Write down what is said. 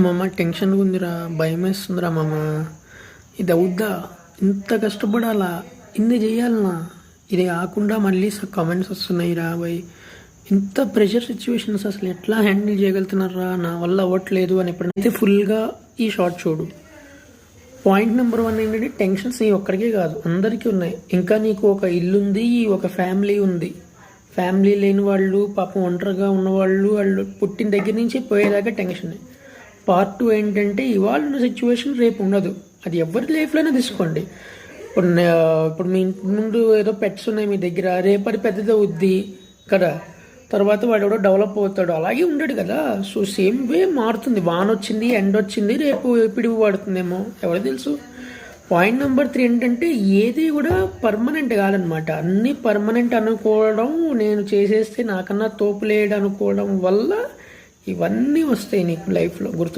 మామ టెన్షన్గా ఉందిరా, భయం వేస్తుందిరా మామ. ఇది అవుద్దా? ఇంత కష్టపడాలా? ఇన్ని చేయాలనా? ఇది కాకుండా మళ్ళీ కామెంట్స్ వస్తున్నాయి రా భయ్. ఇంత ప్రెషర్ సిచ్యువేషన్స్ అసలు ఎట్లా హ్యాండిల్ చేయగలుగుతున్నారా? నా వల్ల అవ్వట్లేదు అని ఎప్పుడైతే ఫుల్గా ఈ షార్ట్ చూడు. పాయింట్ నెంబర్ 1 ఏంటంటే టెన్షన్స్ నీ ఒక్కడికే కాదు, అందరికీ ఉన్నాయి. ఇంకా నీకు ఒక ఇల్లు ఉంది, ఒక ఫ్యామిలీ ఉంది. ఫ్యామిలీ లేని వాళ్ళు, పాపం ఒంటరిగా ఉన్నవాళ్ళు, వాళ్ళు పుట్టిన దగ్గర నుంచి పోయేదాకా టెన్షన్. పార్ట్ 2 ఏంటంటే ఇవాళ ఉన్న సిచ్యువేషన్ రేపు ఉండదు. అది ఎవరి లైఫ్లోనే తీసుకోండి. ఇప్పుడు మీ ఇంటి ముందు ఏదో పెట్స్ ఉన్నాయి మీ దగ్గర, రేపు అది పెద్దది అవుద్ది కదా, తర్వాత వాడు ఎవడో డెవలప్ అవుతాడు, అలాగే ఉండడు కదా. సో సేమ్ వే మారుతుంది. వాన వచ్చింది, ఎండ్ వచ్చింది, రేపు పిడుగు పడుతుందేమో, ఎవరు తెలుసు. పాయింట్ నెంబర్ 3 ఏంటంటే ఏది కూడా పర్మనెంట్ కాదనమాట. అన్నీ పర్మనెంట్ అనుకోవడం, నేను చేసేస్తే నాకన్నా తోపులేయడం అనుకోవడం వల్ల ఇవన్నీ వస్తాయి నీకు లైఫ్లో, గుర్తు.